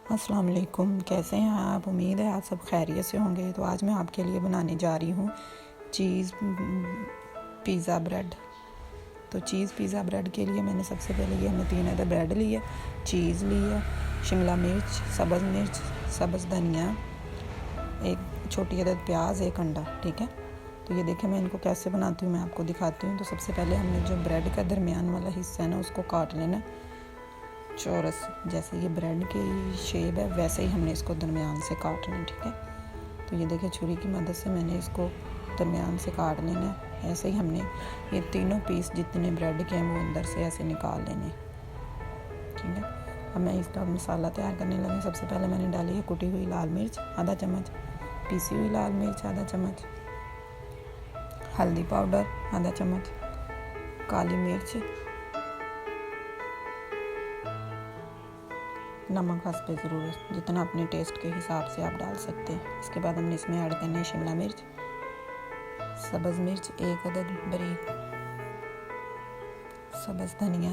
अस्सलाम वालेकुम, कैसे हैं आप। उम्मीद है आप सब खैरियत से होंगे। तो आज मैं आपके लिए बनाने जा रही हूँ चीज़ पिज़्ज़ा ब्रेड। तो चीज़ पिज़्ज़ा ब्रेड के लिए मैंने सबसे पहले ये हमने 3 अदद ब्रेड ली है, चीज़ ली है, शिमला मिर्च, सब्ज़ धनिया, एक छोटी अदद प्याज, एक अंडा। ठीक है, तो ये देखें मैं इनको कैसे बनाती हूँ, मैं आपको दिखाती हूँ। तो सबसे पहले हमने जो ब्रेड का दरमियान वाला हिस्सा है ना, उसको काट लेना चौरस। जैसे ये ब्रेड की शेप है वैसे ही हमने इसको दरमियान से काटना है। ठीक है, तो ये देखिए छुरी की मदद से मैंने इसको दरमियान से काट लेना है। ऐसे ही हमने ये तीनों पीस जितने ब्रेड के हैं वो अंदर से ऐसे निकाल लेने। ठीक है, अब मैं इसका मसाला तैयार करने लगी। सबसे पहले मैंने डाली है कुटी हुई लाल मिर्च आधा चम्मच, पीसी हुई लाल मिर्च आधा चम्मच, हल्दी पाउडर आधा चम्मच, काली मिर्च, नमक हस्बे ज़रूरत, जितना अपने टेस्ट के हिसाब से आप डाल सकते हैं। इसके बाद हमने इसमें ऐड करनी है शिमला मिर्च, सब्ज़ मिर्च एक अदद बारीक, सब्ज़ धनिया,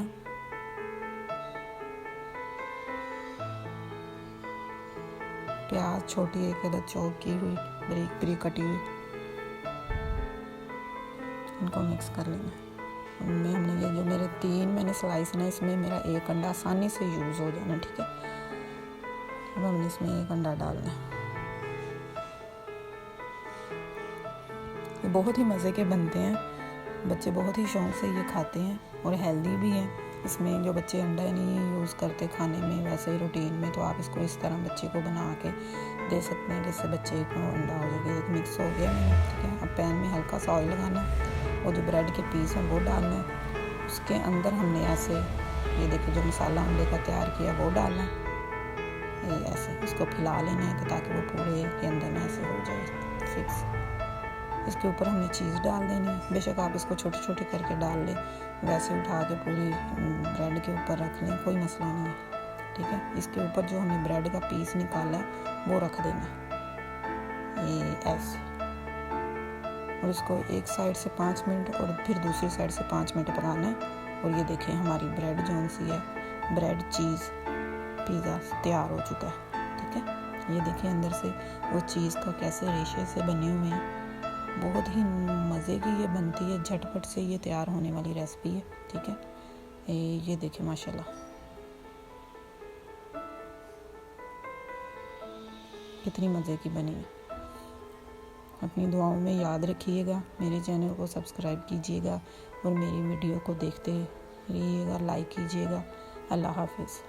प्याज छोटी एक अदद चॉप की हुई बारीक कटी हुई। इनको मिक्स कर लेना। उनमें हमने ये जो मेरे 3 मैंने स्लाइस ना, इसमें मेरा एक अंडा आसानी से यूज़ हो जाना। ठीक है, अब हमने इसमें एक अंडा डालना है। ये बहुत ही मज़े के बनते हैं, बच्चे बहुत ही शौक़ से ये खाते हैं और हेल्दी भी हैं। इसमें जो बच्चे अंडा नहीं यूज़ करते खाने में वैसे ही रूटीन में, तो आप इसको इस तरह बच्चे को बना के दे सकते हैं जिससे बच्चे को अंडा हो जाएगा। एक मिक्स हो गया मैंने। ठीक है, अब पैन में हल्का सा ऑयल लगाना और जो ब्रेड के पीस हैं वो डालना है। उसके अंदर हमने ऐसे ये देखिए जो मसाला अंडे का तैयार किया वो डालना है। ये ऐसे इसको फैला लेना है ताकि वो पूरे के अंदर में ऐसे हो जाए फिक्स। इसके ऊपर हमने चीज़ डाल देनी है। बेशक आप इसको छोटी छोटी करके डाल लें, वैसे उठा के पूरी ब्रेड के ऊपर रख लें, कोई मसला नहीं है। ठीक है, इसके ऊपर जो हमने ब्रेड का पीस निकाला है वो रख देना ये ऐसे, और इसको एक साइड से 5 मिनट और फिर दूसरी साइड से 5 मिनट पकाना है। और ये देखें हमारी ब्रेड जो सी है, ब्रेड चीज़ पिज़्ज़ा तैयार हो चुका है। ठीक है, ये देखें अंदर से वो चीज़ का कैसे रेशे से बने हुए हैं। बहुत ही मज़े की ये बनती है, झटपट से ये तैयार होने वाली रेसिपी है। ठीक है, ये देखें माशाल्लाह कितनी मज़े की बनी है। अपनी दुआओं में याद रखिएगा, मेरे चैनल को सब्सक्राइब कीजिएगा और मेरी वीडियो को देखते रहिएगा, लाइक कीजिएगा। अल्लाह हाफिज़।